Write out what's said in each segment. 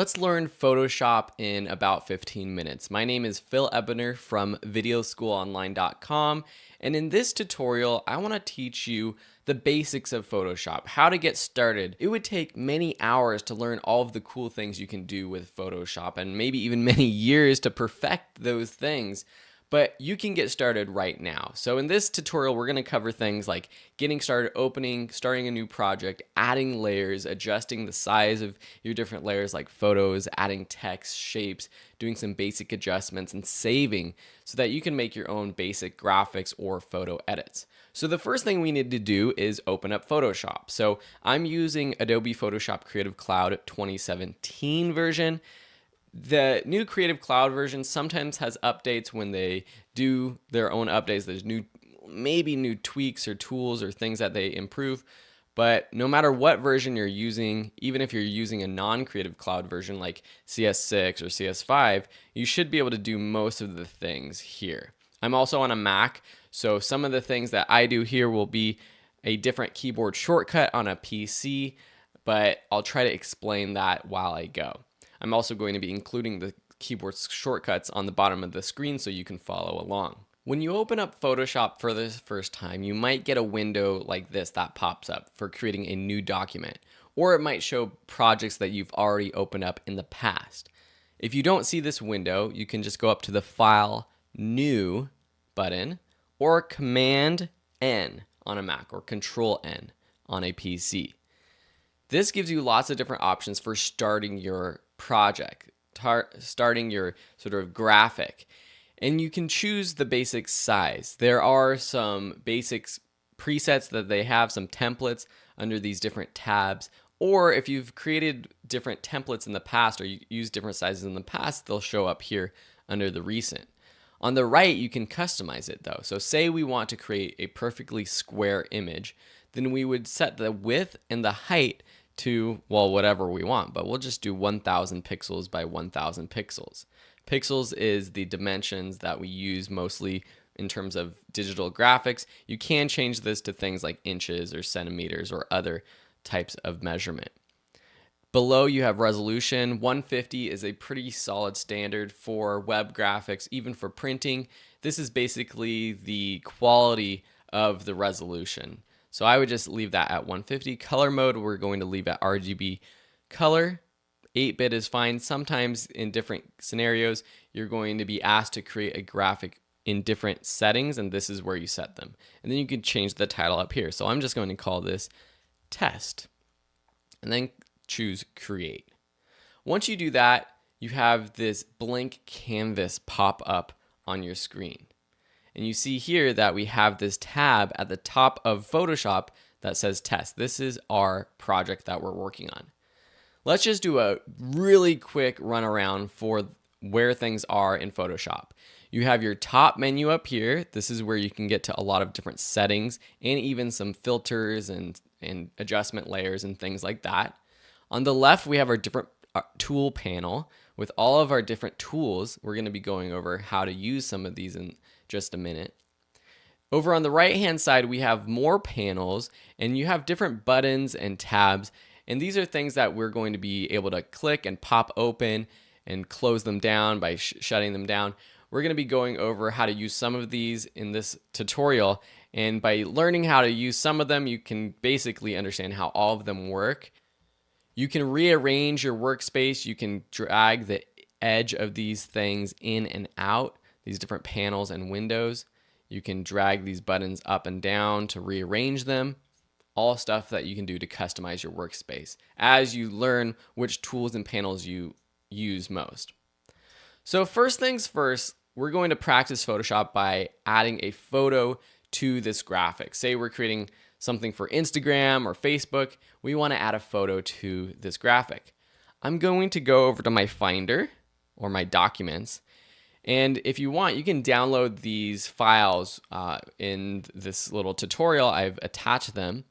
Let's learn Photoshop in about 15 minutes. My name is Phil Ebener from videoschoolonline.com, and in this tutorial, I want to teach you the basics of Photoshop, how to get started. It would take many hours to learn all of the cool things you can do with Photoshop, and maybe even many years to perfect those things. But you can get started right now. So in this tutorial, we're going to cover things like getting started, starting a new project, adding layers, adjusting the size of your different layers like photos, adding text, shapes, doing some basic adjustments, and saving so that you can make your own basic graphics or photo edits. So the first thing we need to do is open up Photoshop. So I'm using Adobe Photoshop Creative Cloud 2017 version. The new Creative Cloud version sometimes has updates. When they do their own updates, there's maybe new tweaks or tools or things that they improve. But no matter what version you're using, even if you're using a non-Creative Cloud version like CS6 or CS5, you should be able to do most of the things here. I'm also on a Mac, so some of the things that I do here will be a different keyboard shortcut on a PC, but I'll try to explain that while I go. I'm also going to be including the keyboard shortcuts on the bottom of the screen so you can follow along. When you open up Photoshop for the first time, you might get a window like this that pops up for creating a new document, or it might show projects that you've already opened up in the past. If you don't see this window, you can just go up to the File, New button, or Command N on a Mac, or Control N on a PC. This gives you lots of different options for starting your project, starting your sort of graphic, and you can choose the basic size. There are some basic presets that they have, some templates under these different tabs, or if you've created different templates in the past or you used different sizes in the past, they'll show up here under the recent. On the right, you can customize it though. So say we want to create a perfectly square image, then we would set the width and the height to, well, whatever we want, but we'll just do 1000 pixels by 1000 pixels. Pixels is the dimensions that we use mostly in terms of digital graphics. You can change this to things like inches or centimeters or other types of measurement. Below you have resolution. 150 is a pretty solid standard for web graphics, even for printing. This is basically the quality of the resolution. So I would just leave that at 150. Color mode, we're going to leave at RGB color. 8-bit is fine. Sometimes in different scenarios, you're going to be asked to create a graphic in different settings, and this is where you set them. And then you can change the title up here. So I'm just going to call this test, and then choose create. Once you do that, you have this blank canvas pop up on your screen. And you see here that we have this tab at the top of Photoshop that says test. This is our project that we're working on. Let's just do a really quick run around for where things are in Photoshop. You have your top menu up here. This is where you can get to a lot of different settings and even some filters and adjustment layers and things like that. On the left, we have our different tool panel with all of our different tools. We're going to be going over how to use some of these in just a minute. Over on the right hand side, we have more panels, and you have different buttons and tabs, and these are things that we're going to be able to click and pop open and close them down by shutting them down. We're going to be going over how to use some of these in this tutorial, and by learning how to use some of them, you can basically understand how all of them work. You can rearrange your workspace. You can drag the edge of these things in and out, these different panels and windows. You can drag these buttons up and down to rearrange them. All stuff that you can do to customize your workspace as you learn which tools and panels you use most. So first things first, we're going to practice Photoshop by adding a photo to this graphic. Say we're creating something for Instagram or Facebook. We want to add a photo to this graphic. I'm going to go over to my Finder or my Documents. And if you want, you can download these files in this little tutorial. I've attached them.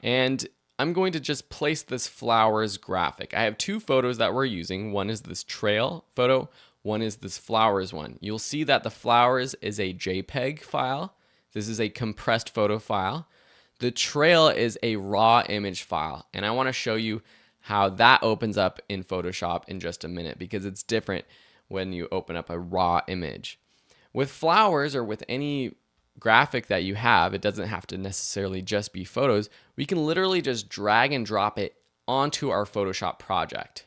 And I'm going to just place this flowers graphic. I have two photos that we're using. One is this trail photo. One is this flowers one. You'll see that the flowers is a JPEG file. This is a compressed photo file. The trail is a raw image file. And I want to show you how that opens up in Photoshop in just a minute, because it's different when you open up a raw image. With flowers or with any graphic that you have, it doesn't have to necessarily just be photos. We can literally just drag and drop it onto our Photoshop project.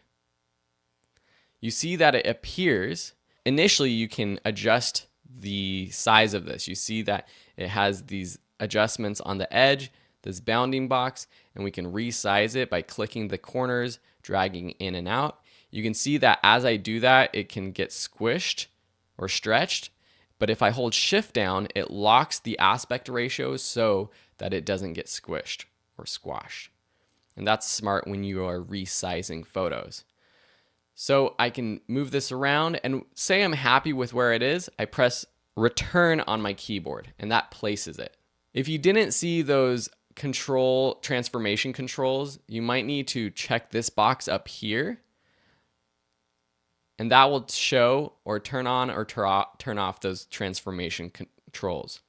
You see that it appears. Initially, you can adjust the size of this. You see that it has these adjustments on the edge, this bounding box, and we can resize it by clicking the corners, dragging in and out. You can see that as I do that, it can get squished or stretched. But if I hold shift down, it locks the aspect ratio so that it doesn't get squished or squashed. And that's smart when you are resizing photos. So I can move this around, and say I'm happy with where it is, I press return on my keyboard and that places it. If you didn't see those transformation controls, you might need to check this box up here, and that will show or turn on or turn off those transformation controls.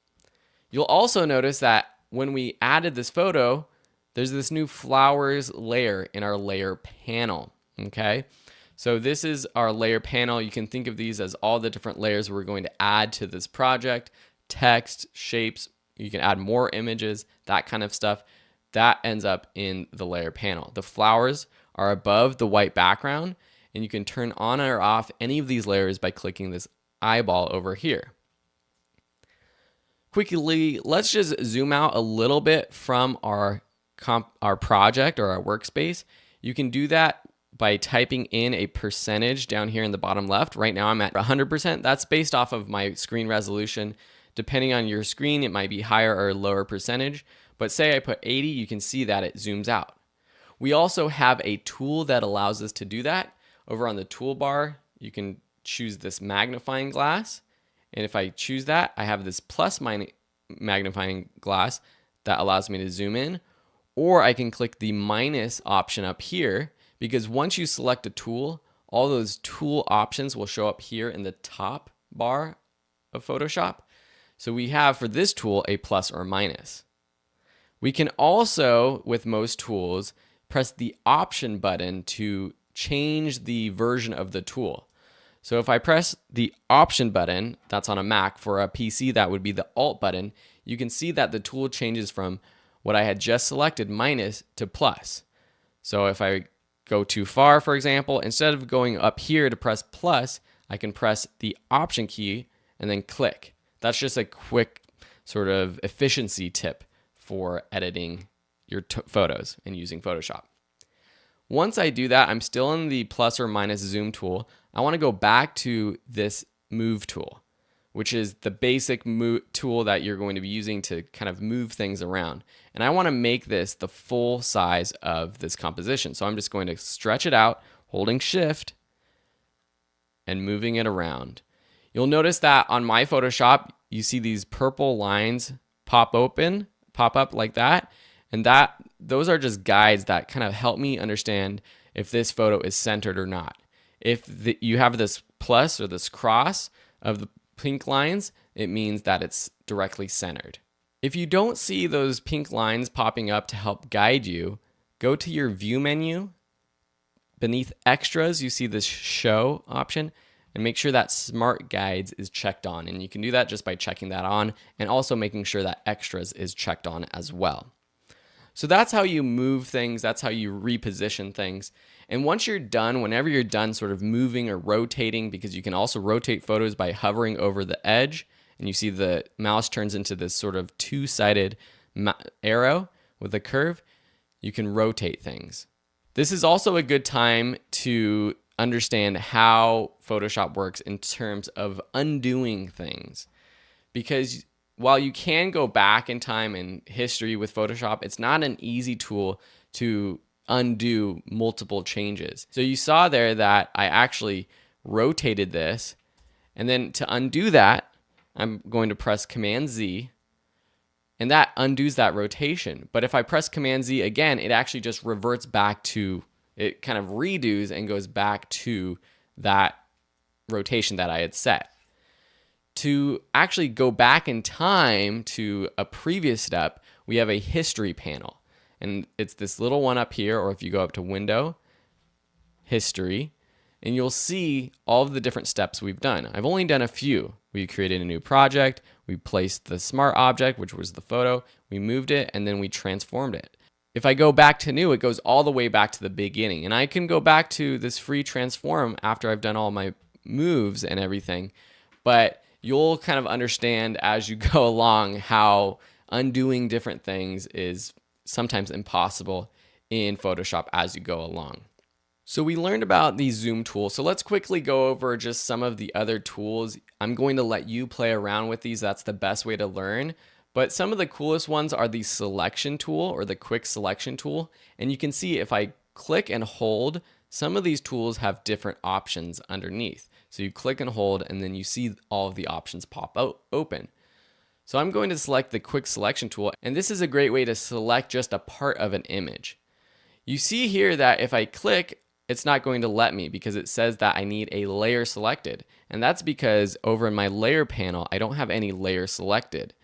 You'll also notice that when we added this photo, there's this new flowers layer in our layer panel, okay? So this is our layer panel. You can think of these as all the different layers we're going to add to this project: text, shapes, you can add more images, that kind of stuff. That ends up in the layer panel. The flowers are above the white background, and you can turn on or off any of these layers by clicking this eyeball over here. Quickly, let's just zoom out a little bit from our project or our workspace. You can do that by typing in a percentage down here in the bottom left. Right now I'm at 100%. That's based off of my screen resolution. Depending on your screen, it might be higher or lower percentage. But say I put 80, you can see that it zooms out. We also have a tool that allows us to do that. Over on the toolbar, you can choose this magnifying glass. And if I choose that, I have this plus magnifying glass that allows me to zoom in. Or I can click the minus option up here, because once you select a tool, all those tool options will show up here in the top bar of Photoshop. So we have for this tool a plus or minus. We can also, with most tools, press the option button to change the version of the tool. So if I press the option button, that's on a Mac. For a PC, that would be the alt button. You can see that the tool changes from what I had just selected, minus, to plus. So if I go too far, for example, instead of going up here to press plus, I can press the option key and then click. That's just a quick sort of efficiency tip for editing your photos and using Photoshop. Once I do that, I'm still in the plus or minus zoom tool. I want to go back to this move tool, which is the basic tool that you're going to be using to kind of move things around. And I want to make this the full size of this composition. So I'm just going to stretch it out, holding shift and moving it around. You'll notice that on my Photoshop, you see these purple lines pop up like that. And those are just guides that kind of help me understand if this photo is centered or not. If you have this plus or this cross of the pink lines, it means that it's directly centered. If you don't see those pink lines popping up to help guide you, go to your view menu. Beneath extras, you see this show option, and make sure that smart guides is checked on. And you can do that just by checking that on, and also making sure that extras is checked on as well. So that's how you move things. That's how you reposition things. And once you're done, whenever you're done sort of moving or rotating, because you can also rotate photos by hovering over the edge, and you see the mouse turns into this sort of two-sided arrow with a curve, you can rotate things. This is also a good time to understand how Photoshop works in terms of undoing things. Because while you can go back in time and history with Photoshop, it's not an easy tool to undo multiple changes. So you saw there that I actually rotated this, and then to undo that, I'm going to press Command Z, and that undoes that rotation. But if I press Command Z again, it actually just reverts back to, it kind of redos and goes back to that rotation that I had set. To actually go back in time to a previous step, we have a history panel. And it's this little one up here, or if you go up to Window, history, and you'll see all of the different steps we've done. I've only done a few. We created a new project, we placed the smart object, which was the photo, we moved it, and then we transformed it. If I go back to new, it goes all the way back to the beginning. And I can go back to this free transform after I've done all my moves and everything. But you'll kind of understand as you go along how undoing different things is sometimes impossible in Photoshop as you go along. So we learned about the zoom tool. So let's quickly go over just some of the other tools. I'm going to let you play around with these. That's the best way to learn. But some of the coolest ones are the selection tool or the quick selection tool. And you can see if I click and hold, some of these tools have different options underneath. So you click and hold, and then you see all of the options pop out open. So I'm going to select the quick selection tool, and this is a great way to select just a part of an image. You see here that if I click, it's not going to let me because it says that I need a layer selected. And that's because over in my layer panel, I don't have any layer selected.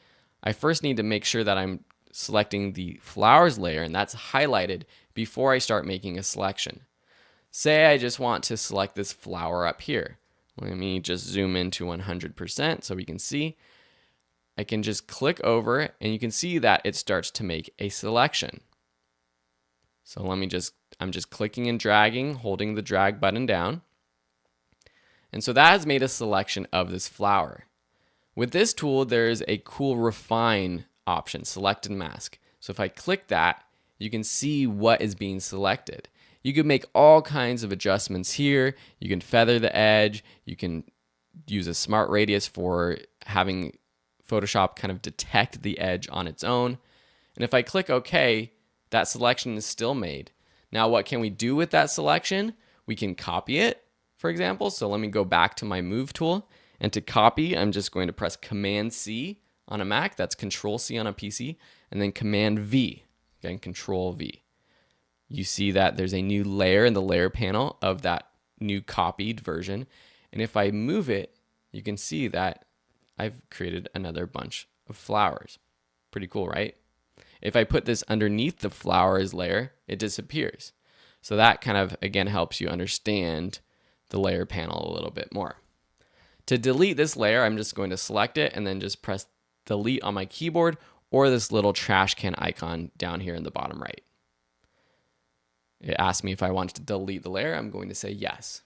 I first need to make sure that I'm selecting the flowers layer, and that's highlighted before I start making a selection. Say I just want to select this flower up here. Let me just zoom into 100% so we can see. I can just click over and you can see that it starts to make a selection. So I'm just clicking and dragging, holding the drag button down. And so that has made a selection of this flower. With this tool, there's a cool refine option, select and mask. So if I click that, you can see what is being selected. You can make all kinds of adjustments here. You can feather the edge. You can use a smart radius for having Photoshop kind of detect the edge on its own. And if I click OK, that selection is still made. Now what can we do with that selection? We can copy it, for example. So let me go back to my move tool. And to copy, I'm just going to press Command C on a Mac. That's Control C on a PC. And then Command V. Again, Control V. You see that there's a new layer in the layer panel of that new copied version. And if I move it, you can see that I've created another bunch of flowers. Pretty cool, right? If I put this underneath the flowers layer, it disappears. So that kind of, again, helps you understand the layer panel a little bit more. To delete this layer, I'm just going to select it and then just press delete on my keyboard or this little trash can icon down here in the bottom right. It asks me if I want to delete the layer. I'm going to say yes.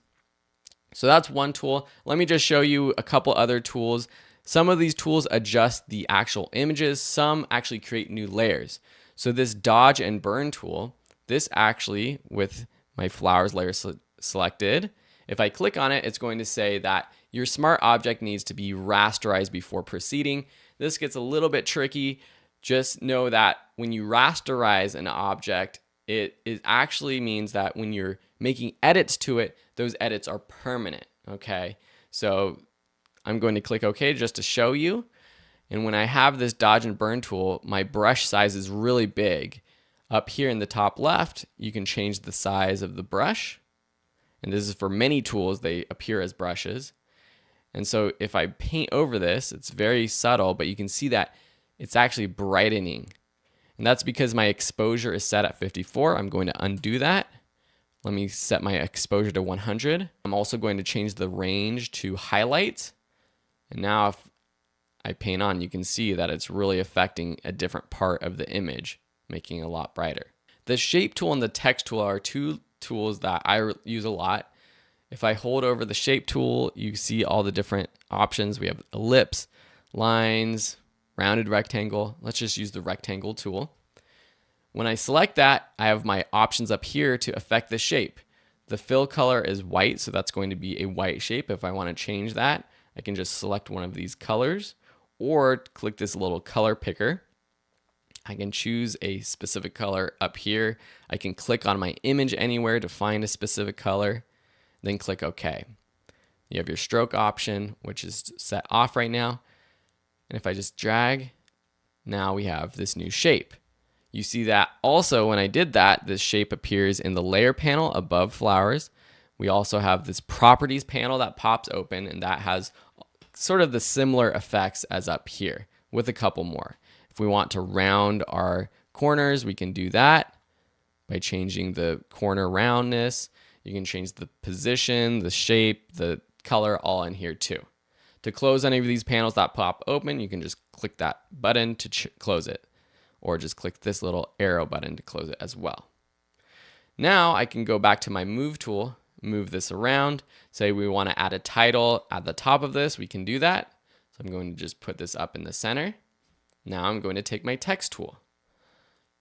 So that's one tool. Let me just show you a couple other tools. Some of these tools adjust the actual images. Some actually create new layers. So this dodge and burn tool, this actually, with my flowers layer selected, if I click on it, it's going to say that your smart object needs to be rasterized before proceeding. This gets a little bit tricky. Just know that when you rasterize an object, it actually means that when you're making edits to it, those edits are permanent, okay? So I'm going to click OK just to show you. And when I have this dodge and burn tool, my brush size is really big. Up here in the top left, you can change the size of the brush. And this is for many tools, they appear as brushes. And so if I paint over this, it's very subtle, but you can see that it's actually brightening. And that's because my exposure is set at 54. I'm going to undo that. Let me set my exposure to 100. I'm also going to change the range to highlight. And now if I paint on, you can see that it's really affecting a different part of the image, making it a lot brighter. The shape tool and the text tool are two tools that I use a lot. If I hold over the shape tool, you see all the different options. We have ellipse, lines, rounded rectangle. Let's just use the rectangle tool. When I select that, I have my options up here to affect the shape. The fill color is white, so that's going to be a white shape. If I want to change that, I can just select one of these colors or click this little color picker. I can choose a specific color up here. I can click on my image anywhere to find a specific color, then click OK. You have your stroke option, which is set off right now. And if I just drag, now we have this new shape. You see that also when I did that, this shape appears in the layer panel above flowers. We also have this properties panel that pops open, and that has sort of the similar effects as up here with a couple more. If we want to round our corners, we can do that by changing the corner roundness. You can change the position, the shape, the color, all in here too. To close any of these panels that pop open, you can just click that button to close it, or just click this little arrow button to close it as well. Now I can go back to my move tool, move this around. Say we want to add a title at the top of this, we can do that. So I'm going to just put this up in the center. Now I'm going to take my text tool.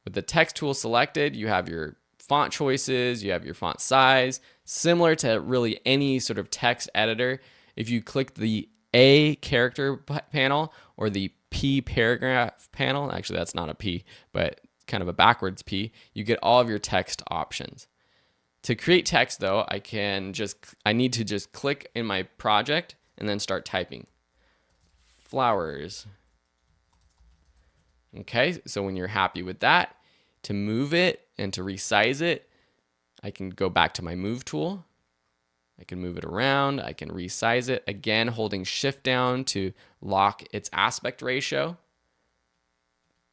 With the text tool selected, you have your font choices, you have your font size, similar to really any sort of text editor. If you click the A character panel or the P paragraph panel, actually that's not a P, but kind of a backwards P, you get all of your text options. To create text though, I need to just click in my project and then start typing. Flowers. Okay, so when you're happy with that, to move it and to resize it, I can go back to my move tool. I can move it around, I can resize it, again holding shift down to lock its aspect ratio.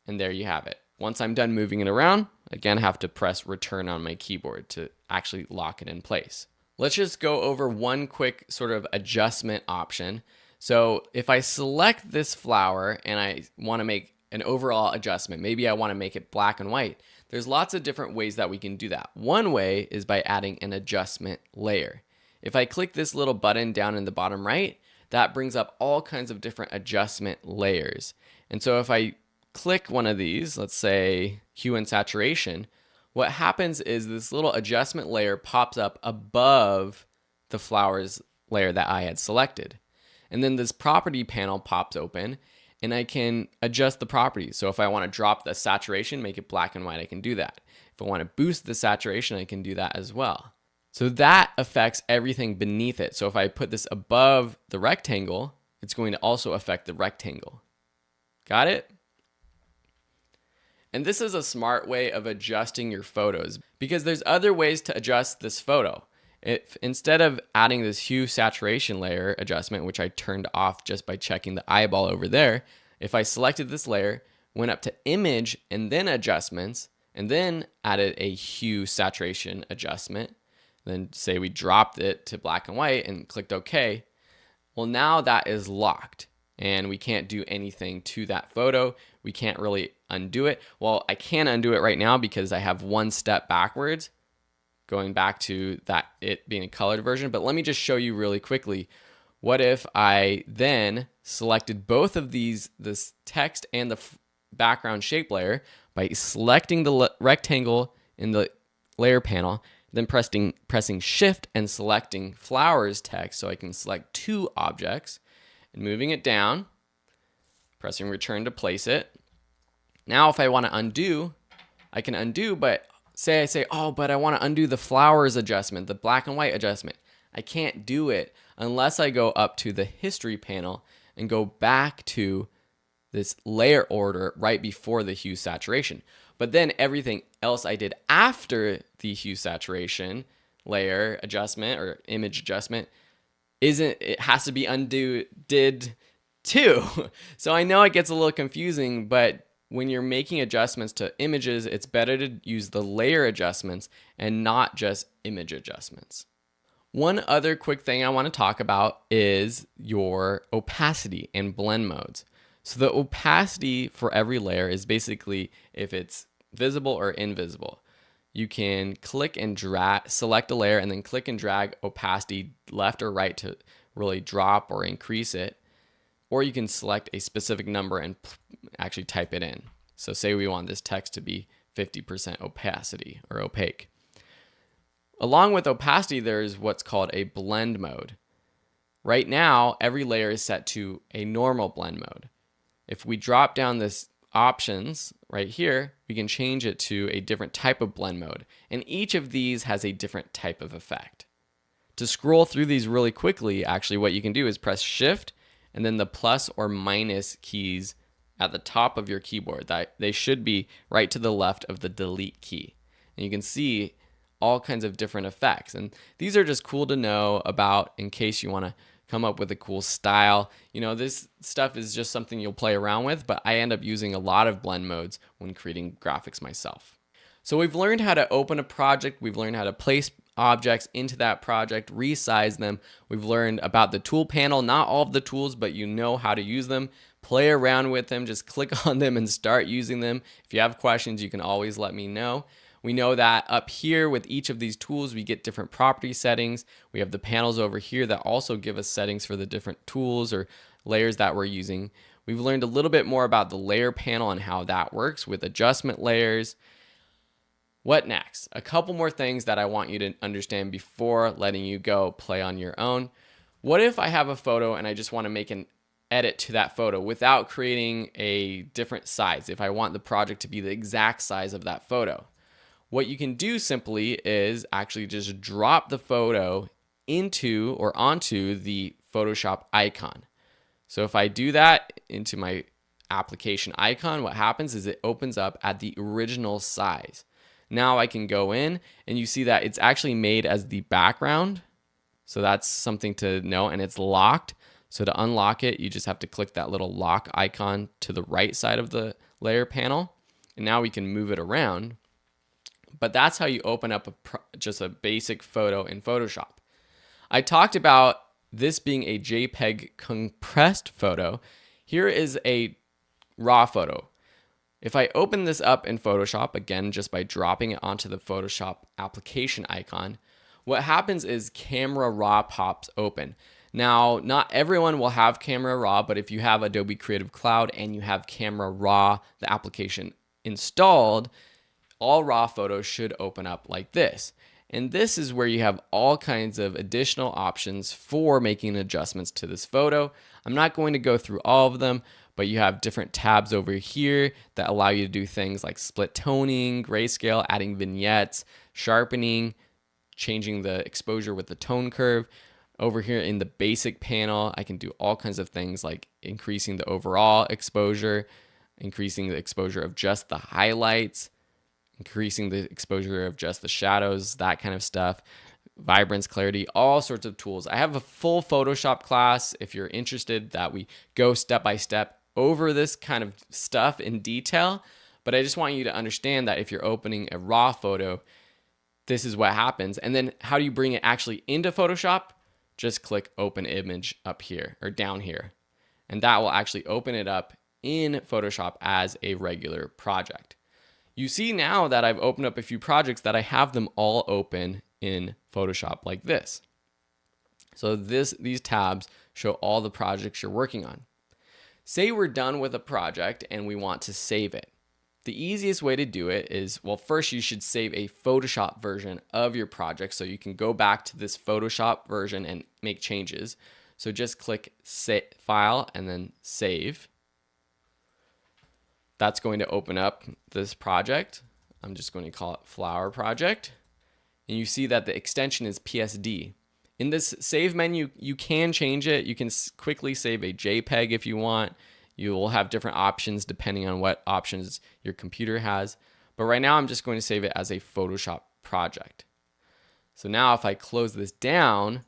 And there you have it. Once I'm done moving it around, again I have to press return on my keyboard to actually lock it in place. Let's just go over one quick sort of adjustment option. So if I select this flower and I want to make an overall adjustment, maybe I want to make it black and white, there's lots of different ways that we can do that. One way is by adding an adjustment layer. If I click this little button down in the bottom right, that brings up all kinds of different adjustment layers. And so if I click one of these, let's say hue and saturation, what happens is this little adjustment layer pops up above the flowers layer that I had selected. And then this property panel pops open and I can adjust the properties. So if I want to drop the saturation, make it black and white, I can do that. If I want to boost the saturation, I can do that as well. So that affects everything beneath it. So if I put this above the rectangle, it's going to also affect the rectangle. Got it? And this is a smart way of adjusting your photos because there's other ways to adjust this photo. If instead of adding this hue saturation layer adjustment, which I turned off just by checking the eyeball over there, if I selected this layer, went up to image and then adjustments, and then added a hue saturation adjustment, then say we dropped it to black and white and clicked OK, well now that is locked and we can't do anything to that photo. We can't really undo it. Well, I can undo it right now because I have one step backwards, going back to that it being a colored version. But let me just show you really quickly. What if I then selected both of these, this text and the background shape layer, by selecting the rectangle in the layer panel, then pressing shift and selecting flowers text so I can select two objects and moving it down, pressing return to place it. Now if I want to undo, I can undo, but say I say, oh, but I want to undo the flowers adjustment, the black and white adjustment. I can't do it unless I go up to the history panel and go back to this layer order right before the hue saturation. But then everything else I did after the hue saturation layer adjustment or image adjustment it has to be did too. So I know it gets a little confusing, but when you're making adjustments to images, it's better to use the layer adjustments and not just image adjustments. One other quick thing I want to talk about is your opacity and blend modes. So the opacity for every layer is basically if it's visible or invisible. You can click and drag, select a layer and then click and drag opacity left or right to really drop or increase it. Or you can select a specific number and actually type it in. So say we want this text to be 50% opacity or opaque. Along with opacity, there's what's called a blend mode. Right now, every layer is set to a normal blend mode. If we drop down this options right here, we can change it to a different type of blend mode. And each of these has a different type of effect. To scroll through these really quickly, actually what you can do is press shift and then the plus or minus keys at the top of your keyboard. They should be right to the left of the delete key. And you can see all kinds of different effects. And these are just cool to know about in case you want to come up with a cool style. You know, this stuff is just something you'll play around with, but I end up using a lot of blend modes when creating graphics myself. So we've learned how to open a project, we've learned how to place objects into that project, resize them. We've learned about the tool panel, not all of the tools, but you know how to use them. Play around with them, just click on them and start using them. If you have questions, you can always let me know. We know that up here with each of these tools, we get different property settings. We have the panels over here that also give us settings for the different tools or layers that we're using. We've learned a little bit more about the layer panel and how that works with adjustment layers. What next? A couple more things that I want you to understand before letting you go play on your own. What if I have a photo and I just want to make an edit to that photo without creating a different size? If I want the project to be the exact size of that photo, what you can do simply is actually just drop the photo into or onto the Photoshop icon. So if I do that into my application icon, what happens is it opens up at the original size. Now I can go in and you see that it's actually made as the background. So that's something to know, and it's locked. So to unlock it, you just have to click that little lock icon to the right side of the layer panel. And now we can move it around. But that's how you open up just a basic photo in Photoshop. I talked about this being a JPEG compressed photo. Here is a raw photo. If I open this up in Photoshop, again, just by dropping it onto the Photoshop application icon, what happens is Camera Raw pops open. Now, not everyone will have Camera Raw, but if you have Adobe Creative Cloud and you have Camera Raw, the application installed, all raw photos should open up like this. And this is where you have all kinds of additional options for making adjustments to this photo. I'm not going to go through all of them, but you have different tabs over here that allow you to do things like split toning, grayscale, adding vignettes, sharpening, changing the exposure with the tone curve. Over here in the basic panel, I can do all kinds of things like increasing the overall exposure, increasing the exposure of just the highlights, increasing the exposure of just the shadows, that kind of stuff, vibrance, clarity, all sorts of tools. I have a full Photoshop class if you're interested that we go step by step over this kind of stuff in detail. But I just want you to understand that if you're opening a raw photo, this is what happens. And then how do you bring it actually into Photoshop? Just click open image up here or down here. And that will actually open it up in Photoshop as a regular project. You see now that I've opened up a few projects that I have them all open in Photoshop like this. So these tabs show all the projects you're working on. Say we're done with a project and we want to save it. The easiest way to do it is, well, first you should save a Photoshop version of your project so you can go back to this Photoshop version and make changes. So just click File and then Save. That's going to open up this project. I'm just going to call it Flower Project. And you see that the extension is PSD. In this save menu, you can change it. You can quickly save a JPEG if you want. You will have different options depending on what options your computer has. But right now, I'm just going to save it as a Photoshop project. So now if I close this down,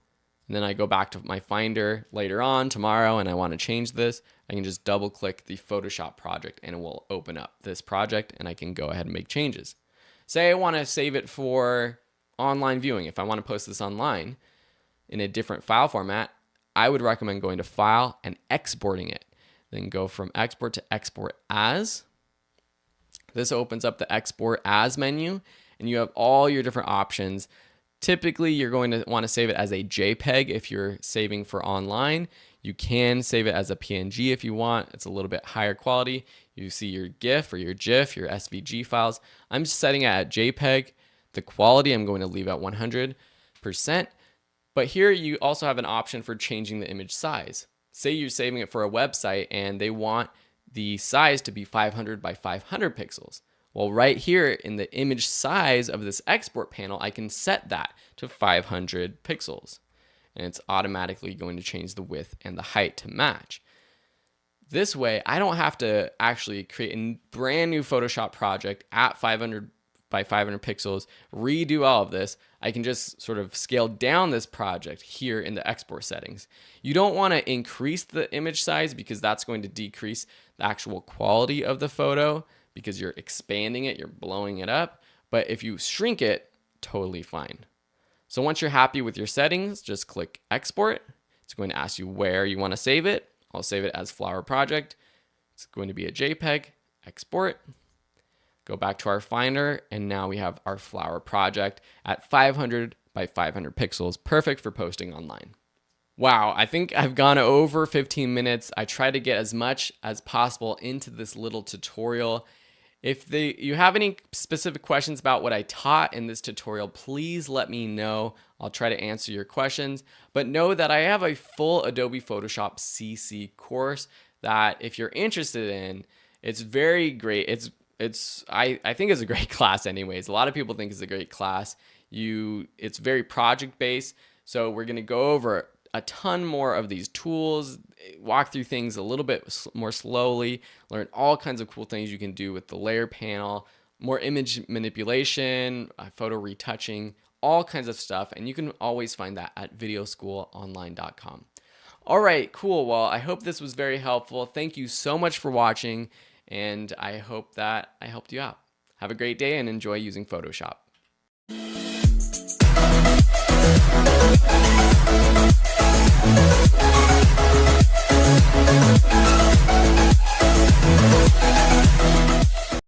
and then I go back to my Finder later on tomorrow and I want to change this, I can just double click the Photoshop project and it will open up this project and I can go ahead and make changes. Say I want to save it for online viewing. If I want to post this online in a different file format, I would recommend going to File and exporting it. Then go from Export to Export As. This opens up the Export As menu and you have all your different options. Typically, you're going to want to save it as a JPEG if you're saving for online. You can save it as a PNG if you want. It's a little bit higher quality. You see your GIF or your GIF, your SVG files. I'm setting it at JPEG. The quality I'm going to leave at 100%. But here you also have an option for changing the image size. Say you're saving it for a website and they want the size to be 500 by 500 pixels. Well, right here in the image size of this export panel, I can set that to 500 pixels. And it's automatically going to change the width and the height to match. This way, I don't have to actually create a brand new Photoshop project at 500 by 500 pixels, redo all of this. I can just sort of scale down this project here in the export settings. You don't want to increase the image size because that's going to decrease the actual quality of the photo because you're expanding it, you're blowing it up. But if you shrink it, totally fine. So once you're happy with your settings, just click export. It's going to ask you where you want to save it. I'll save it as flower project. It's going to be a JPEG, export. Go back to our Finder, and now we have our flower project at 500 by 500 pixels, perfect for posting online. Wow, I think I've gone over 15 minutes. I try to get as much as possible into this little tutorial. If you have any specific questions about what I taught in this tutorial, please let me know. I'll try to answer your questions. But know that I have a full Adobe Photoshop CC course that if you're interested in, it's very great. I think it's a great class anyways. A lot of people think it's a great class. It's very project based. So we're gonna go over a ton more of these tools, walk through things a little bit more slowly, learn all kinds of cool things you can do with the layer panel, more image manipulation, photo retouching, all kinds of stuff. And you can always find that at videoschoolonline.com. All right, cool. Well, I hope this was very helpful. Thank you so much for watching, and I hope that I helped you out. Have a great day and enjoy using Photoshop.